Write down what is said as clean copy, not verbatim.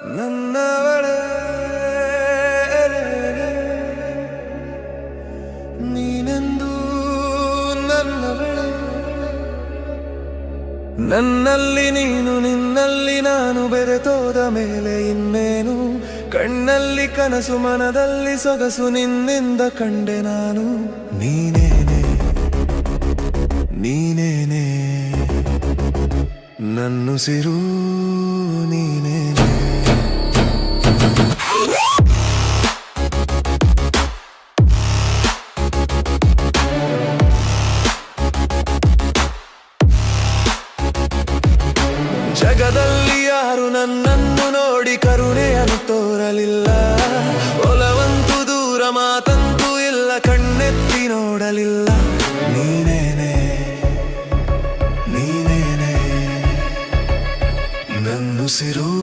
ನನ್ನವಳೇ ನೀನೆಂದು ನನ್ನವಳೇ ನನ್ನಲ್ಲಿ ನೀನು ನಿನ್ನಲ್ಲಿ ನಾನು ಬೆರೆತೋದ ಮೇಲೆ ಇನ್ನೇನು ಕಣ್ಣಲ್ಲಿ ಕನಸು ಮನದಲ್ಲಿ ಸೊಗಸು ನಿನ್ನಿಂದ ಕಂಡೆ ನಾನು ನೀನೇನೆ ನೀನೇನೆ ನನ್ನುಸಿರು ನೀನೇನೆ ಜಗದಲ್ಲಿ ಯಾರು ನನ್ನನ್ನು ನೋಡಿ ಕರುಣೆ